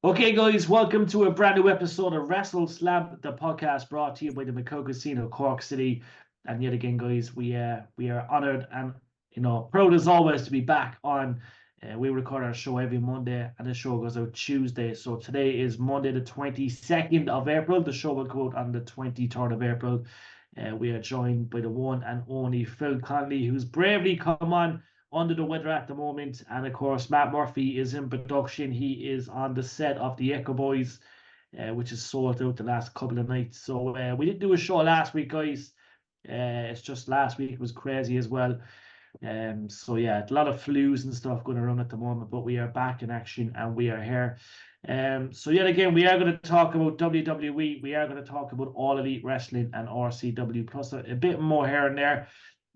Okay, guys, welcome to a brand new episode of WrestleSlam, the podcast brought to you by the Macau Casino, Cork City. And yet again, guys, we are honoured and proud as always to be back on. We record our show every Monday, and the show goes out Tuesday. So today is Monday, the 22nd of April. The show will go out on the 23rd of April. We are joined by the one and only Phil Connolly, who's bravely come on under the weather at the moment. And of course, Matt Murphy is in production. He is on the set of the Echo Boys, which is sold out the last couple of nights. So we didn't do a show last week, guys. It's just last week was crazy as well. So yeah, a lot of flus and stuff going around at the moment, but we are back in action and we are here. So yet again, we are going to talk about WWE. We are going to talk about All Elite Wrestling and RCW, plus a bit more here and there.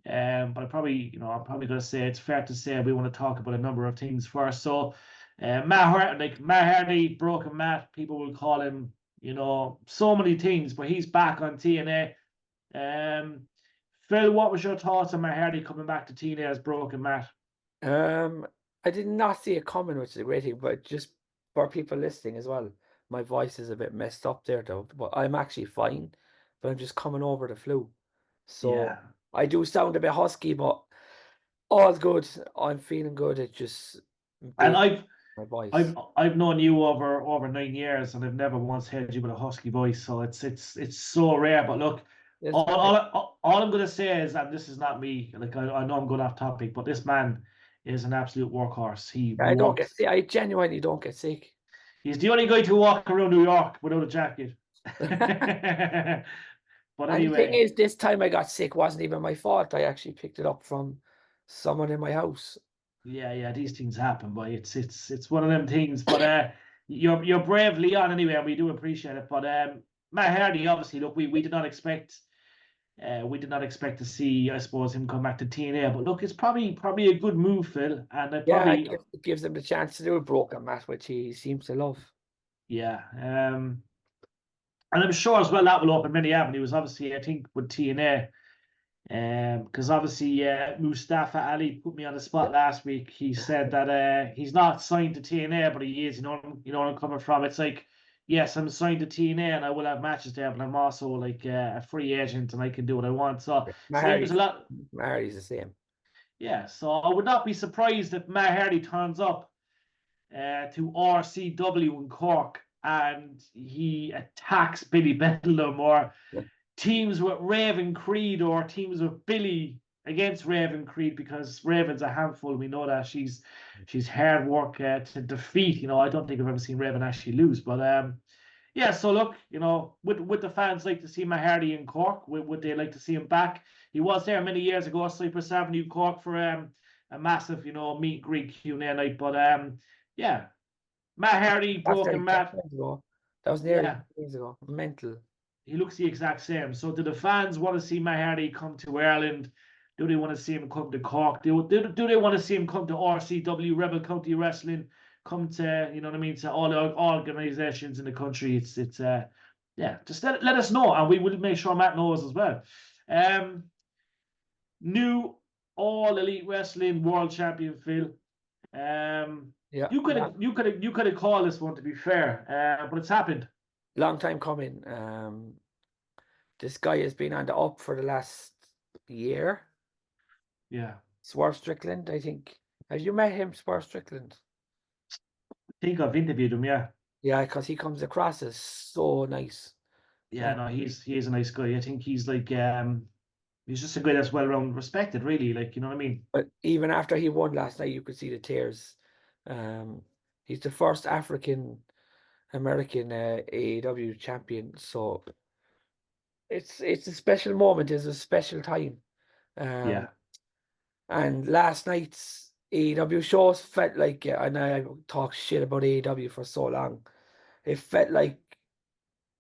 But I'm probably going to say it's fair to say we want to talk about a number of things first. So, Matt Hardy, Broken Matt, people will call him, so many things, but he's back on TNA. Phil, what was your thoughts on Matt Hardy coming back to TNA as Broken Matt? I did not see it coming, which is a great thing, but just for people listening as well, my voice is a bit messed up there though, but I'm actually fine, but I'm just coming over the flu. So Yeah. I do sound a bit husky, but all's good. I'm feeling good. It's just And my voice. I've known you over 9 years, and I've never once heard you with a husky voice. So it's so rare. But look, all I'm gonna say is, and this is not me. Like I know I'm going off topic, but this man is an absolute workhorse. I don't get sick. I genuinely don't get sick. He's the only guy to walk around New York without a jacket. But And the thing anyway, is, this time I got sick wasn't even my fault. I actually picked it up from someone in my house. yeah, these things happen, but it's one of them things. But you're bravely on anyway, and we do appreciate it. But Matt Hardy, obviously, look, we did not expect to see, I suppose, him come back to TNA. But look, it's probably a good move, Phil, and it gives him the chance to do a Broken Matt, which he seems to love. Yeah, and I'm sure as well that will open many avenues. Obviously, I think with TNA. Because obviously Mustafa Ali put me on the spot last week. He said that he's not signed to TNA, but he is. You know where I'm coming from. It's like, yes, I'm signed to TNA and I will have matches there, but I'm also like a free agent and I can do what I want. So there's a lot. Matt Hardy's the same. Yeah, so I would not be surprised if Matt Hardy turns up to RCW in Cork and he attacks Billy Bedlam or teams with Raven Creed or teams with Billy against Raven Creed, because Raven's a handful. We know that she's hard work to defeat. I don't think I've ever seen Raven actually lose. But yeah, so look, would the fans like to see Matt Hardy in Cork? Would they like to see him back? He was there many years ago, Cypress Avenue, Cork, for a massive, meet and greet Q&A night. But yeah, Matt Hardy, Broken Matt. That was nearly years ago. Mental. He looks the exact same. So do the fans want to see Matt Hardy come to Ireland? Do they want to see him come to Cork? Do they want to see him come to RCW, Rebel County Wrestling? Come to, to all the organizations in the country. It's yeah, just let us know, and we will make sure Matt knows as well. New All Elite Wrestling World Champion Phil. You could have called this one, to be fair, but it's happened. Long time coming. This guy has been on the up for the last year. Yeah. Swerve Strickland, I think. Have you met him, Swerve Strickland? I think I've interviewed him, yeah. Yeah, because he comes across as so nice. Yeah, no, he is a nice guy. I think he's like he's just a guy that's well round respected, really. Like, you know what I mean? But even after he won last night, you could see the tears. He's the first African American AEW champion, so it's a special moment. It's a special time. Yeah. And last night's AEW shows felt like, and I talked shit about AEW for so long, it felt like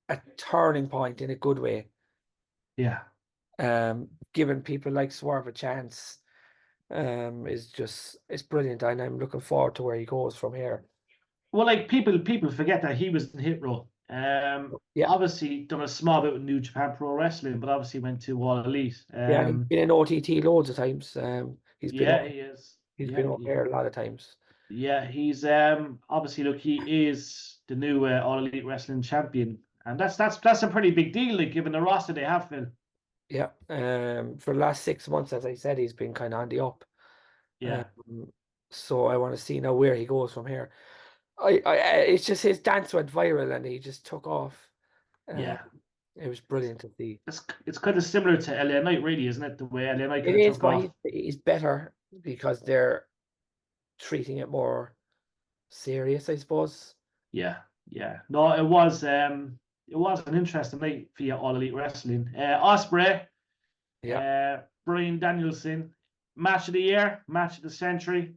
a turning point in a good way. Yeah. Giving people like Swerve a chance it's brilliant, and I'm looking forward to where he goes from here. Well, like people forget that he was in Hit Row. Obviously done a small bit with New Japan Pro Wrestling, but obviously went to All Elite. He's been in OTT loads of times. He's been over here a lot of times. Yeah, he's obviously, look, he is the new All Elite Wrestling champion, and that's a pretty big deal, like given the roster they have, Phil. Yeah. For the last 6 months, as I said, he's been kind of on the up. Yeah, So I want to see now where he goes from here. It's just his dance went viral and he just took off. yeah. It was brilliant to see. It's kind of similar to LA Knight, really, isn't it? The way LA Knight It kind of is, took but off. he's better because they're treating it more serious, I suppose. Yeah, yeah. No, it was an interesting night for your All Elite Wrestling. Ospreay, Yeah, Brian Danielson, match of the year, match of the century.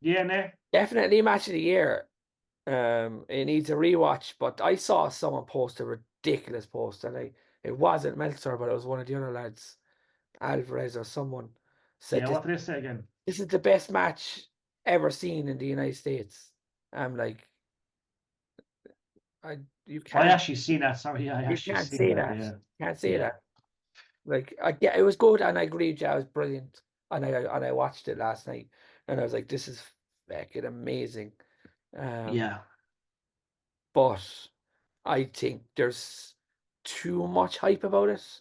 Yeah, no? definitely match of the year. It needs a rewatch, but I saw someone post a ridiculous post, and it wasn't Meltzer, but it was one of the other lads, Alvarez or someone, said Yeah, what did they say again? this is the best match ever seen in the United States. I'm like, you I can't actually seen that. Sorry, I you actually can't seen say that. that. Yeah, Can't say yeah, that. Like it was good, and I agree with you, it was brilliant. And I watched it last night, and I was like, this is fucking amazing. yeah, But I think there's too much hype about it.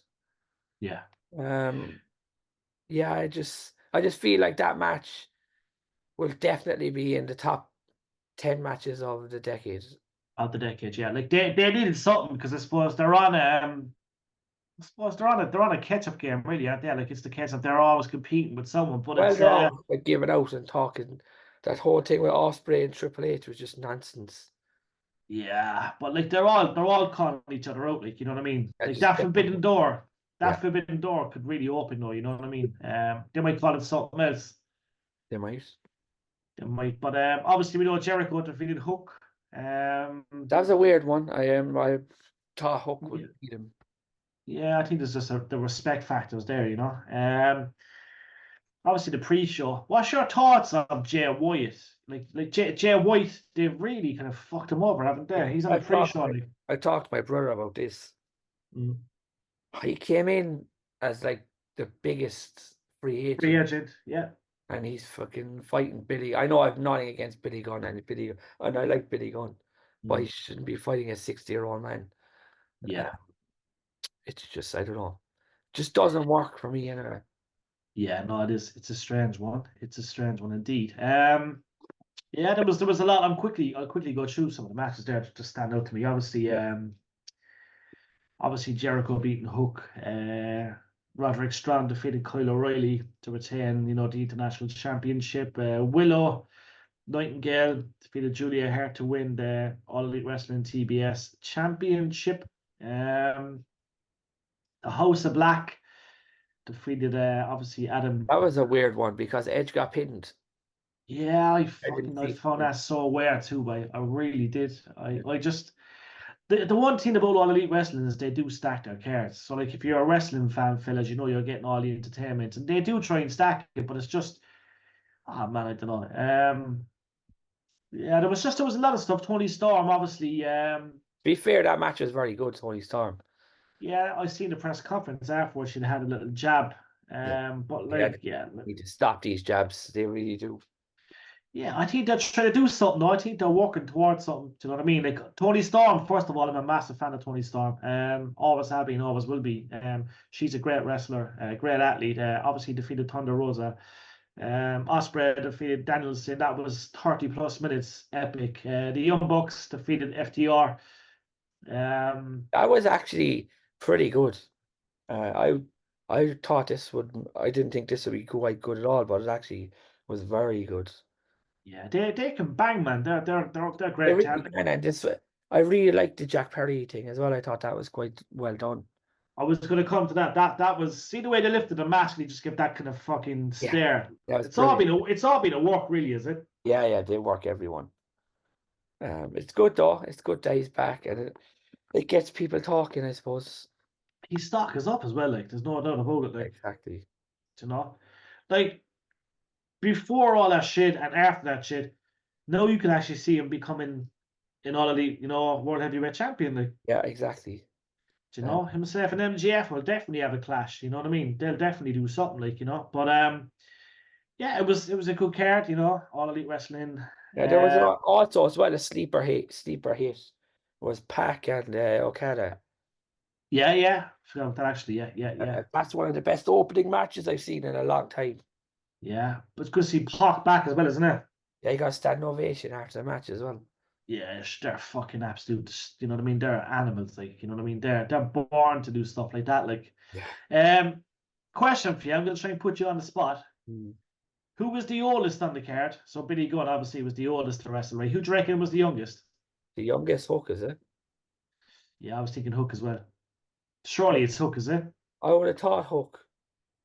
yeah. Um, yeah, I just feel like that match will definitely be in the top 10 matches of the decade. Of the decade, yeah. Like they needed something because I suppose they're on they're on a catch-up game, really, aren't they? Like it's the case that they're always competing with someone, but Well, it's they're all like, giving out and talking. That whole thing with Ospreay and Triple H was just nonsense. yeah, but like they're all calling each other out, like you know what I mean? I Like just get one. Yeah, that forbidden door could really open though, you know what I mean? They might call it something else. they might. They might, but obviously we know Jericho defeated Hook. That was a weird one. I thought Hook would Yeah, beat him. yeah, I think there's just the respect factors there, you know. Obviously the pre-show. What's your thoughts of Jay White? Like Jay White, they've really kind of fucked him over, haven't they? He's on the pre-show, like. I talked to my brother about this. Mm. He came in as like the biggest free Free agent, agent, yeah. and he's fucking fighting Billy. I know I've nothing against Billy Gunn and I like Billy Gunn, but he Mm. shouldn't be fighting a 60-year-old man. Uh, Yeah, it's just I don't know, just doesn't work for me anyway. yeah, no, it is. It's a strange one. It's a strange one indeed. Yeah, there was a lot. I'll quickly go through some of the matches there to stand out to me. Obviously, Yeah, obviously Jericho beating Hook. Roderick Strong defeated Kyle O'Reilly to retain, you know, the international championship. Willow Nightingale defeated Julia Hart to win the All Elite Wrestling TBS Championship. The House of Black defeated obviously Adam. that was a weird one because Edge got pinned. Yeah, I didn't I see. found that so weird too. I really did. I just the one thing about All Elite Wrestling is they do stack their cards. So like if you're a wrestling fan, fellas, you know you're getting all the entertainment, and they do try and stack it, but it's just oh man, I don't know. Yeah, there was a lot of stuff. Tony Storm, obviously. To be fair, that match was very good, Tony Storm. Yeah, I seen the press conference afterwards. She'd had a little jab. Yeah, But yeah, like, yeah, need to stop these jabs. They really do. yeah, I think they're trying to do something. I think they're working towards something. Do you know what I mean? Like Tony Storm, first of all, I'm a massive fan of Tony Storm. Always have been, always will be. She's a great wrestler, a great athlete. Obviously defeated Thunder Rosa. Ospreay defeated Danielson. That was 30 plus minutes, epic. The Young Bucks defeated FTR. That was actually pretty good. I thought this would. I didn't think this would be quite good at all, but it actually was very good. Yeah, they can bang, man. They're They great really talent. can, and this. I really liked the Jack Perry thing as well. I thought that was quite well done. I was going to come to that. That was see the way they lifted the mask. And they just give that kind of fucking Yeah, stare. that was brilliant. It's all been a work, really, is it? Yeah, yeah, they work everyone. It's good though. It's good that he's back, and it gets people talking, I suppose. His stock is up as well. Like there's no doubt about it. Like Exactly. you know, like before all that shit and after that shit, now you can actually see him becoming an all elite, you know, world heavyweight champion. Like Yeah, exactly. you Um, know, himself and MGF will definitely have a clash. You know what I mean? They'll definitely do something. Like you know, but yeah, it was a good card. You know, all elite wrestling. Yeah, there was also as well a sleeper hit. Sleeper hit was Pac and Okada. Yeah. Forgot about that actually. Yeah. That's one of the best opening matches I've seen in a long time. Yeah. But it's good to see Pac back as well, isn't it? Yeah, he got a standing ovation after the match as well. Yeah, they're fucking absolute. You know what I mean? They're animals, like, you know what I mean? They're born to do stuff like that. Like, Yeah. question for you. I'm gonna try and put you on the spot. Mm. Who was the oldest on the card? So Billy Gunn obviously was the oldest to wrestle, right? Who do you reckon was the youngest? The youngest Hook, is it? Yeah, I was thinking Hook as well. Surely it's Hook, is it? I would have thought Hook.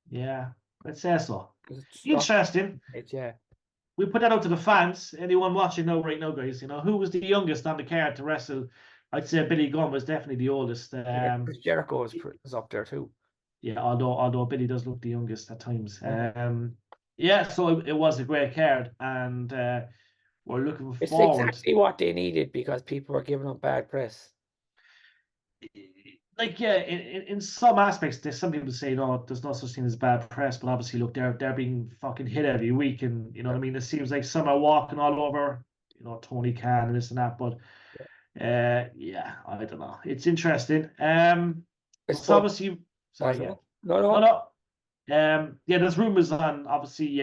Yeah, I'd say so. 'Cause it's not Interesting. yeah. We put that out to the fans. Anyone watching now, right now, guys, who was the youngest on the card to wrestle? I'd say Billy Gunn was definitely the oldest. Yeah, Chris Jericho was up there too. Yeah, although Billy does look the youngest at times. Yeah, so it was a great card, and we're looking It's forward. exactly what they needed because people were giving them bad press. Like, yeah, in some aspects, there's some people say no, there's no such thing as bad press, but obviously, look, they're being fucking hit every week, and you know what I mean. It seems like some are walking all over, Tony Khan and this and that, but yeah, I don't know. It's interesting. I It's suppose. obviously sorry, yeah, No. no. Yeah, there's rumors on obviously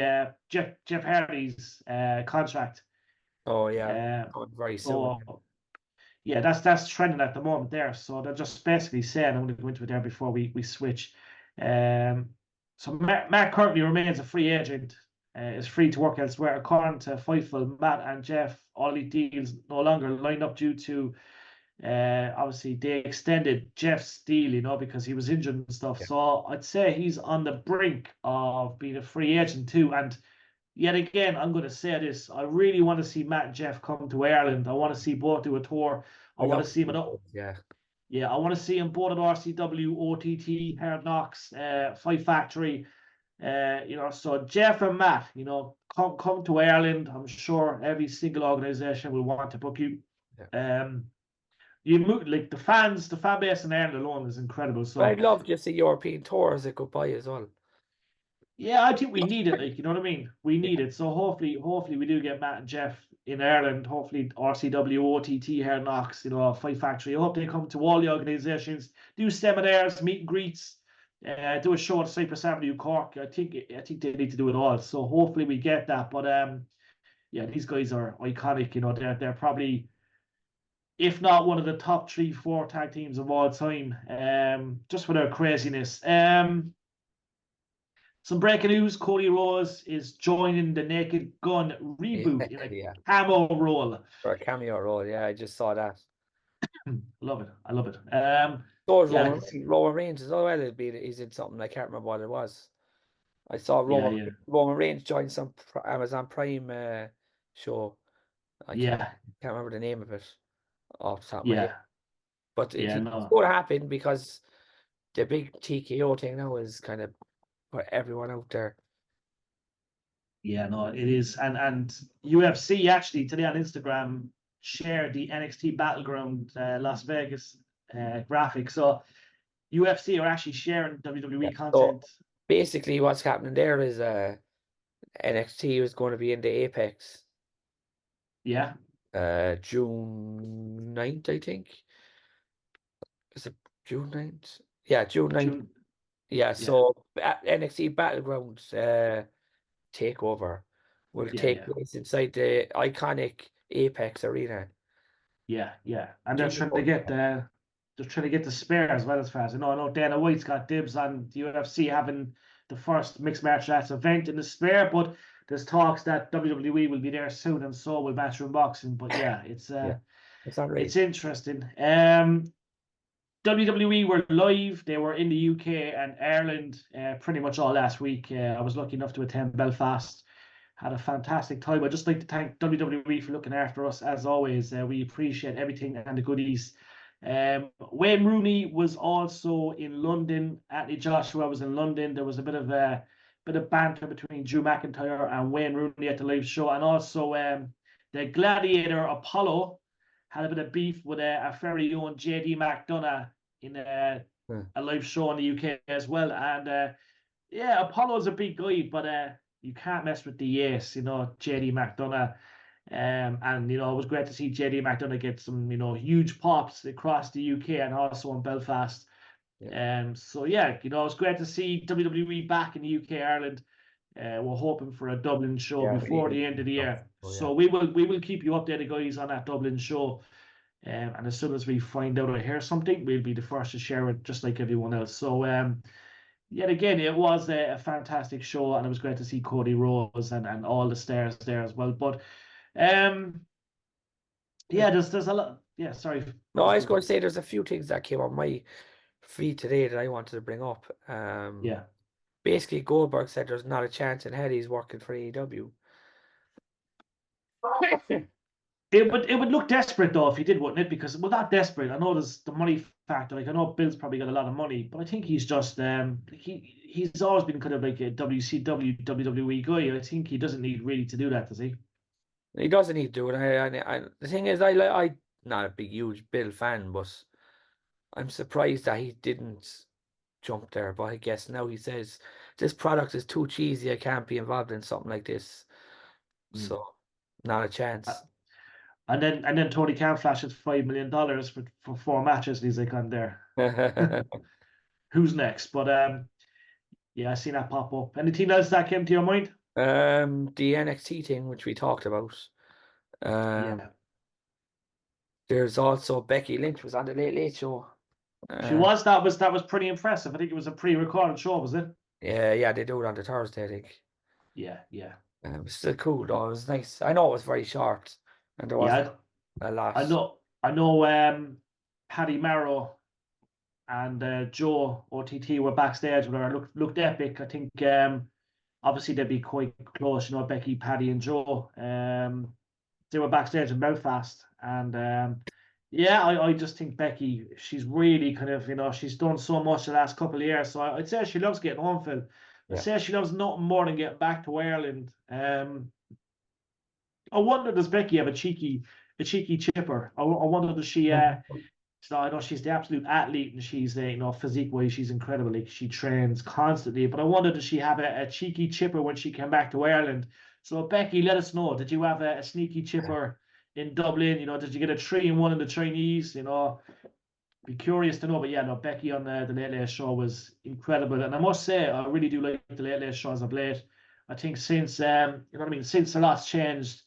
Jeff Hardy's contract. Oh yeah, very soon. So yeah, that's trending at the moment there. So they're just basically saying, I'm going to go into it there before we switch. So Matt currently remains a free agent. Is free to work elsewhere. According to Fightful, Matt and Jeff, all these deals no longer lined up due to obviously they extended Jeff's deal, because he was injured and stuff. Yeah. So I'd say he's on the brink of being a free agent too. And yet again, I'm going to say this: I really want to see Matt and Jeff come to Ireland. I want to see both do a tour. I want to see him at Yeah. I want to see him both at RCW, OTT, Hard Knocks, Fight Factory. So Jeff and Matt, come to Ireland. I'm sure every single organization will want to book you. Yeah. You move like the fan base in Ireland alone is incredible. So I'd love just the European tour as it could buy as well. yeah, I think we need it. Like, you know what I mean? We need it. So hopefully we do get Matt and Jeff in Ireland. Hopefully RCW, OTT, Hard Knocks, Fight Factory. I hope they come to all the organizations, do seminars, meet and greets, do a show at Cypress Avenue, Cork. I think they need to do it all. So hopefully we get that. But yeah, these guys are iconic. They're probably, if not one of the top 3-4 tag teams of all time. Just for their craziness. Some breaking news: Cody Rhodes is joining the Naked Gun reboot in a cameo role. For a cameo role, yeah, I just saw that. I love it. So Roman Reigns as well. He's in something, I can't remember what it was. I saw Roman Reigns join some Amazon Prime show. I can't remember the name of it off the top of my head. But it's going to happen because the big TKO thing now is kind of for everyone out there. Yeah, no, it is. And UFC actually today on Instagram shared the NXT Battleground Las Vegas graphic. So UFC are actually sharing WWE content. So basically what's happening there is NXT is going to be in the Apex. Yeah. June 9th, I think. Is it June 9th? Yeah, June 9th. Yeah, so NXT Battleground takeover will take place inside the iconic Apex Arena. Yeah. And they're trying to get the spare as well, as far as I know. Dana White's got dibs on the UFC having the first mixed martial arts event in the spare, but there's talks that WWE will be there soon, and so will Matchroom Boxing. But yeah, it's interesting. WWE were live. They were in the UK and Ireland pretty much all last week. I was lucky enough to attend Belfast. Had a fantastic time. I'd just like to thank WWE for looking after us as always. We appreciate everything and the goodies. Wayne Rooney was also in London. Anthony Joshua was in London. There was a bit of banter between Drew McIntyre and Wayne Rooney at the live show, and also the Gladiator Apollo had a bit of beef with our very own JD McDonough in a live show in the UK as well. And Apollo's a big guy, but you can't mess with the ace, JD McDonough. And it was great to see JD McDonough get some huge pops across the UK and also in Belfast. So yeah, it was great to see WWE back in the UK, Ireland. We're hoping for a Dublin show before the end of the year. So we will keep you updated, guys, on that Dublin show. And as soon as we find out or hear something, we'll be the first to share it, just like everyone else. So yet again, it was a fantastic show, and it was great to see Cody Rhodes and all the stars there as well. But yeah, there's a lot. Yeah, sorry. No, I was going to say there's a few things that came on my feed today that I wanted to bring up. Yeah. Basically, Goldberg said there's not a chance in hell he's working for AEW. It would look desperate though if he did, wouldn't it? Because we're not desperate. I know there's the money factor. Like I know Bill's probably got a lot of money, but I think he's just he's always been kind of like a WCW WWE guy. I think he doesn't need really to do that, does he? He doesn't need to do it. The thing is, I'm not a big huge Bill fan, but I'm surprised that he didn't jump there. But I guess now he says this product is too cheesy. I can't be involved in something like this. So not a chance. And then Tony Khan flashes $5 million for 4 matches. And he's like on there. Who's next? But yeah, I seen that pop up. Anything else that came to your mind? The NXT thing, which we talked about. Yeah. There's also Becky Lynch was on the Late Late Show. She was. That was pretty impressive. I think it was a pre-recorded show, was it? Yeah, they do it on the Thursday, I think. Yeah. It was still cool though. It was nice. I know it was very short, and there was a lot. I know. Paddy Marrow and Joe OTT were backstage with her. Looked epic. I think obviously they'd be quite close. Becky, Paddy, and Joe. They were backstage in Belfast, and yeah, I just think Becky, she's really kind of she's done so much the last couple of years. So I'd say she loves getting home, Phil. I'd say she loves nothing more than getting back to Ireland. I wonder, does Becky have a cheeky chipper? I wonder, does she? So I know she's the absolute athlete, and she's physique wise she's incredible. Like, she trains constantly. But I wonder, does she have a cheeky chipper when she came back to Ireland? So Becky, let us know. Did you have a sneaky chipper in Dublin? Did you get a 3-1 in the Chinese? Be curious to know. But yeah, no, Becky on the Late Late Show was incredible, and I must say I really do like the Late Late Show as of late. I think since since a lot's changed.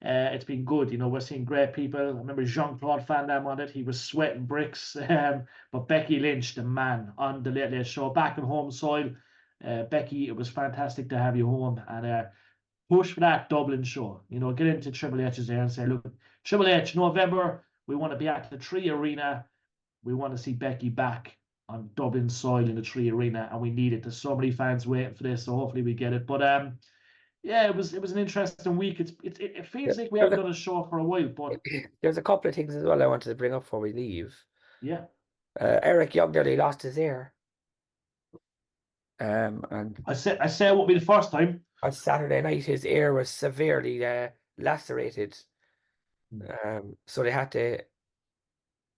It's been good. We're seeing great people. I remember Jean-Claude Van Damme on it. He was sweating bricks. But Becky Lynch, the man on the Late Late Show, back on home soil. Becky, it was fantastic to have you home, and push for that Dublin show. Get into Triple H's there and say, look, Triple H, November, we want to be at the Tree Arena. We want to see Becky back on Dublin soil in the Tree Arena, and we need it. There's so many fans waiting for this, so hopefully we get it. But yeah, it was an interesting week. It feels like we haven't done a show for a while, but there's a couple of things as well I wanted to bring up before we leave. Yeah. Eric Young nearly lost his ear. And I say it won't be the first time. On Saturday night, his ear was severely lacerated. So they had to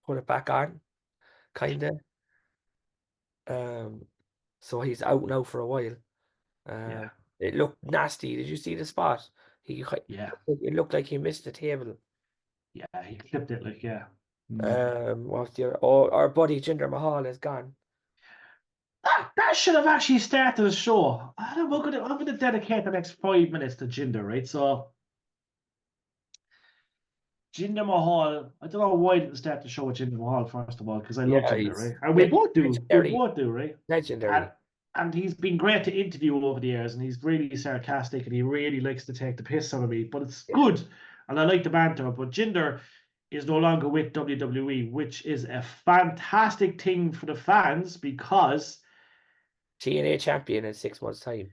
put it back on, kind of. So he's out now for a while. It looked nasty. Did you see the spot? It looked like he missed the table. Yeah, he clipped it like, yeah. What's the other? Oh, our buddy Jinder Mahal is gone. That should have actually started the show. I'm going to dedicate the next 5 minutes to Jinder, right? So Jinder Mahal, I don't know why I didn't start the show with Jinder Mahal, first of all, because I love Jinder, right? And we both do. We both do, right? Legendary. And he's been great to interview over the years, and he's really sarcastic, and he really likes to take the piss out of me. But it's good, and I like the banter. But Jinder is no longer with WWE, which is a fantastic thing for the fans, because TNA champion in 6 months' time.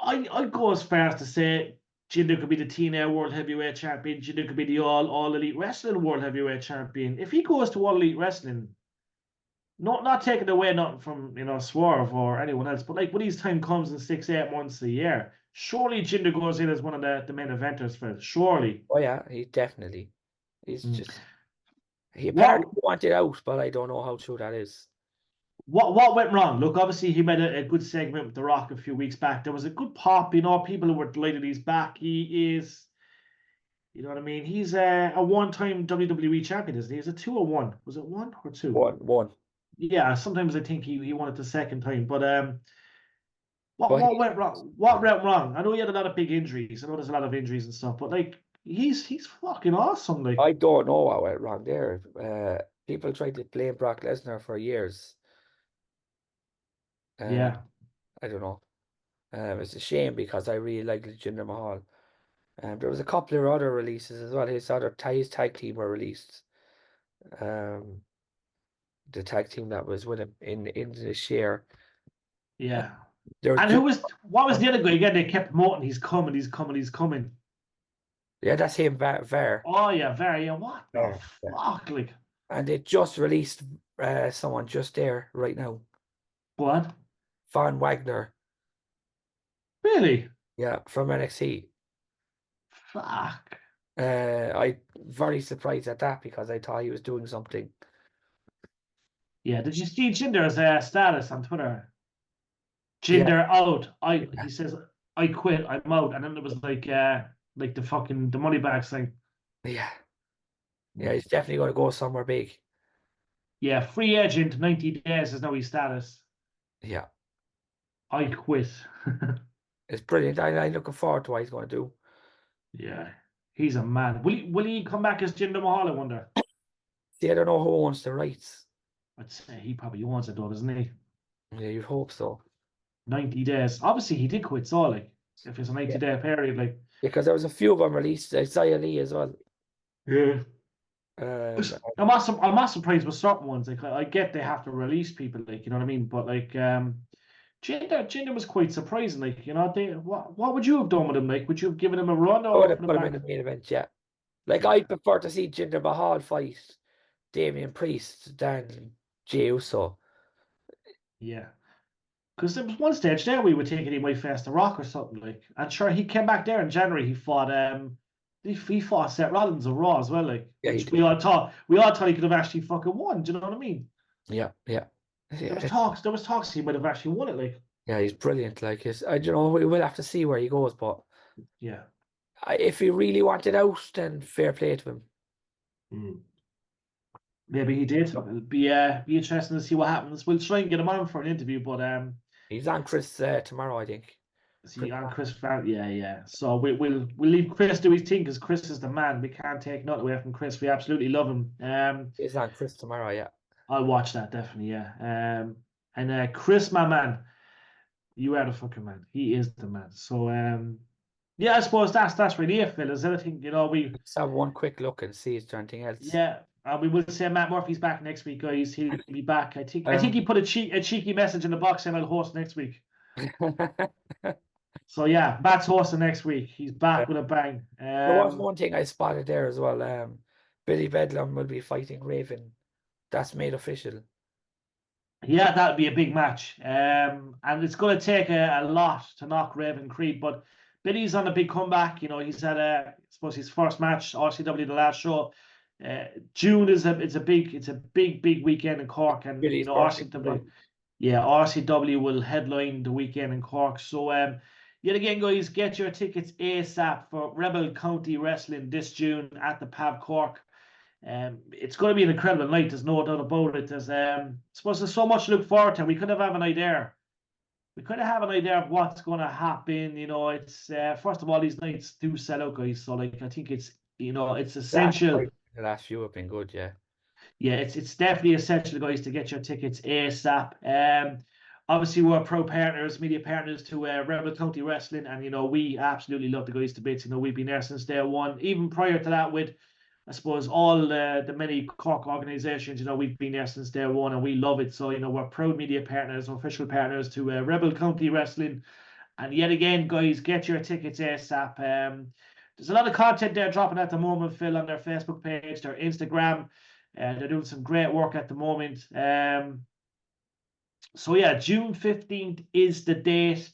I'd go as far as to say Jinder could be the TNA World Heavyweight Champion. Jinder could be the All Elite Wrestling World Heavyweight Champion. If he goes to All Elite Wrestling, not taking away nothing from Swerve or anyone else, but like when his time comes in 6-8 months a year, surely Jinder goes in as one of the main eventers for it. Surely. Oh yeah, he definitely. He's just he apparently wanted out, but I don't know how true that is. What went wrong? Look, obviously he made a good segment with The Rock a few weeks back. There was a good pop, people who were delighted he's back. He is You know what I mean? He's a one-time WWE champion, isn't he? Is it 2 or 1? Was it 1 or 2? One. Yeah, sometimes I think he won it the second time. But what But what went wrong? What went wrong? I know he had a lot of big injuries. I know there's a lot of injuries and stuff, but like he's fucking awesome. Like, I don't know what went wrong there. People tried to blame Brock Lesnar for years. Uh, yeah, I don't know. It's a shame because I really like Jinder Mahal. There was a couple of other releases as well. His tag team were released. Um, the tag team that was with him in the share. yeah. There was And what was the other guy again? They kept promoting. He's coming. He's coming. He's coming. yeah, that's him. Ver. Oh yeah, very. Yeah, what the Yeah. fuck? Like, And they just released someone just there right now. what? Von Wagner. Really? Yeah, from NXT. Fuck. I very surprised at that because I thought he was doing something. Yeah. Did you see Jinder's status on Twitter? Yeah, Jinder out. yeah, He says I quit. I'm out. And then it was like the money back thing. yeah. Yeah, he's definitely going to go somewhere big. Yeah, free agent, 90 days is now his status. Yeah, I quit. it's brilliant. I'm looking forward to what he's going to do. Yeah, he's a man. Will he come back as Jinder Mahal, I wonder? See, I don't know who owns the rights. I'd say he probably wants it though, doesn't he? Yeah, you'd hope so. 90 days. Obviously, he did quit, so like, if it's a Yeah, 90-day period, like. because there was a few of them released. Isaiah Lee as well. Yeah. Um, I'm not surprised with certain ones. Like, I get they have to release people, like, you know what I mean? But like, Jinder was quite surprising. Like, you know, what would you have done with him? Like, would you have given him a run I would or put have him put him in back? the main event. Yeah, like Yeah, I'd prefer to see Jinder Mahal fight Damian Priest than Jey Uso. yeah. Because there was one stage there we were thinking he might face The Rock or something like. And sure, he came back there in January. He fought Seth Rollins on Raw as well, like, Yeah, he which did. we all thought he could have actually fucking won. Do you know what I mean? Yeah, yeah, There yeah. was talks he might have actually won it, like. Yeah, he's brilliant. Like his, I don't know. We will have to see where he goes, but Yeah. if he really wanted out, then fair play to him. Mm. Maybe he did. It'll be interesting to see what happens. We'll try and get him on for an interview, but He's on Chris tomorrow, I think. see on Chris Farley. Yeah, yeah. So we'll leave Chris do his thing because Chris is the man. We can't take nothing away from Chris. We absolutely love him. He's on Chris tomorrow, yeah. I'll watch that definitely. Yeah. And Chris, my man, you are the fucking man. He is the man. So yeah, I suppose that's really it, fellas. I think we Let's have one quick look and see if there's anything else. yeah. We will say Matt Murphy's back next week, guys. He'll be back. I think Um, he put a cheeky message in the box saying I'll host next week. So yeah, Matt's hosting next week. He's back with a bang. There was one thing I spotted there as well. Billy Bedlam will be fighting Raven. That's made official. Yeah, that'll be a big match. And it's going to take a lot to knock Raven Creed, but Billy's on a big comeback. He's had I suppose his first match, RCW, the last show. June is a big weekend in Cork, and Billy's birthday as well. RCW, yeah, RCW will headline the weekend in Cork. So yet again, guys, get your tickets ASAP for Rebel County Wrestling this June at the Pav Cork. It's going to be an incredible night. There's no doubt about it. I suppose there's so much to look forward to. We could have an idea. We could have an idea of what's going to happen. It's first of all, these nights do sell out, guys. So like, I think it's essential. The last few have been good, yeah. Yeah, it's definitely essential, guys, to get your tickets ASAP. Obviously, we're pro partners, media partners to Rebel County Wrestling, and we absolutely love the guys to bits. We've been there since day one. Even prior to that, with I suppose all the many Cork organisations, we've been there since day one, and we love it. So we're proud media partners, official partners to Rebel County Wrestling. And yet again, guys, get your tickets ASAP. There's a lot of content there dropping at the moment, Phil, on their Facebook page, their Instagram. They're doing some great work at the moment. So yeah, June 15th is the date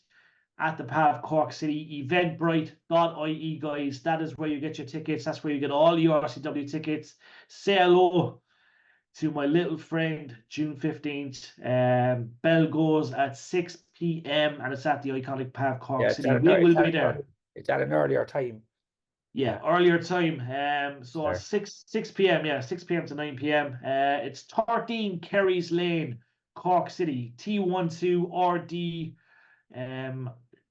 at the Pav Cork City. Eventbrite.ie, guys. That is where you get your tickets. That's where you get all your RCW tickets. Say hello to my little friend, June 15th. Bell goes at 6 p.m. and it's at the iconic Pav Cork Yeah, City. We will be there. it's at an earlier time. Yeah, earlier time. So Sure. 6 p.m. Yeah, 6 p.m. to 9 p.m. It's 13 Kerry's Lane, Cork City, T12RD,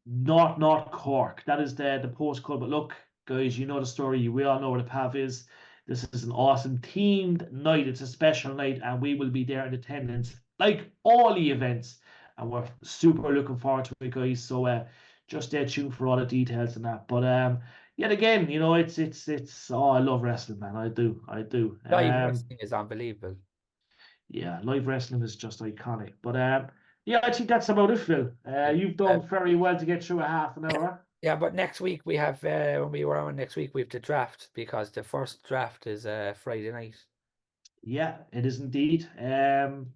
not Cork. That is the postcode. But look, guys, you know the story. We all know where the path is. This is an awesome themed night. It's a special night, and we will be there in attendance, like all the events. And we're super looking forward to it, guys. So just stay tuned for all the details and that. But yet again, you know, it's oh, I love wrestling, man. I do. Live wrestling is unbelievable. Yeah, live wrestling is just iconic. But yeah, I think that's about it, Phil. You've done very well to get through a half an hour. Yeah, but next week we have when we were on next week we have the draft because the first draft is Friday night. Yeah, it is indeed. So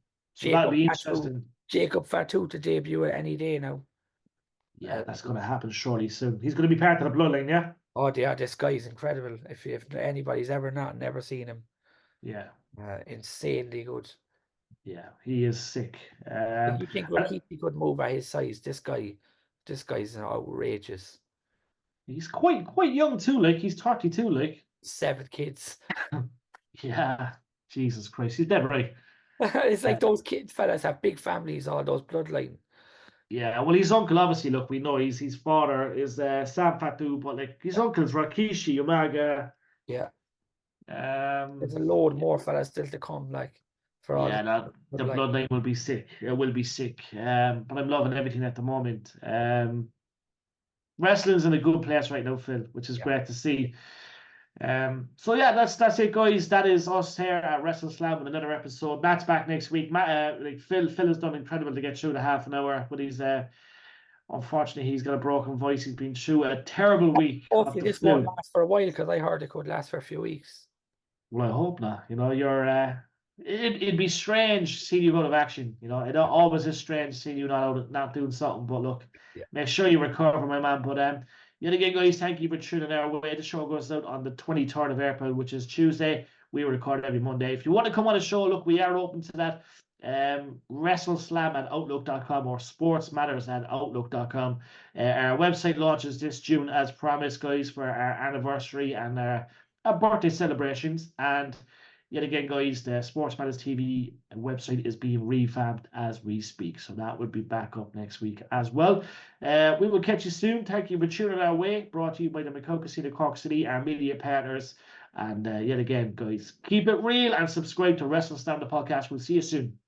that'll be interesting. Jacob Fatu to debut at any day now. Yeah, that's going to happen surely soon. He's going to be part of the bloodline, yeah? Oh, yeah, this guy is incredible. If anybody's never seen him. Yeah. Insanely good. Yeah, he is sick. You think he could move at his size? This guy's outrageous. He's quite young too, like he's 32, like 7 kids. Yeah, Jesus Christ, he's dead right. It's like those fellas have big families, all those bloodline. Yeah, well, his uncle, obviously, look, we know his father is Sam Fatu, but like his uncle's Rikishi, Umaga. Yeah. There's a load more fellas still to come, like for all. Yeah, the bloodline will be sick. It will be sick. But I'm loving everything at the moment. Wrestling's in a good place right now, Phil, which is great to see. So yeah, that's it, guys. That is us here at WrestleSlam with another episode. Matt's back next week. Matt, like Phil has done incredible to get through the half an hour, but he's unfortunately he's got a broken voice. He's been through a terrible week. Hopefully this won't last for a while because I heard it could last for a few weeks. Well, I hope not. You know, it'd be strange seeing you out of action. You know, it always is strange seeing you not doing something. But look, make sure you recover, my man. But yet again, guys, thank you for tuning our way. The show goes out on the 23rd of April, which is Tuesday. We record every Monday. If you want to come on the show, look, we are open to that. WrestleSlam@outlook.com or sportsmatters@outlook.com. Our website launches this June as promised, guys, for our anniversary and our birthday celebrations. And yet again, guys, the Sports Matters TV website is being revamped as we speak. So that will be back up next week as well. We will catch you soon. Thank you for tuning our way. Brought to you by the Macau Casino Cork City, our media partners. And yet again, guys, keep it real and subscribe to WrestleSlam the podcast. We'll see you soon.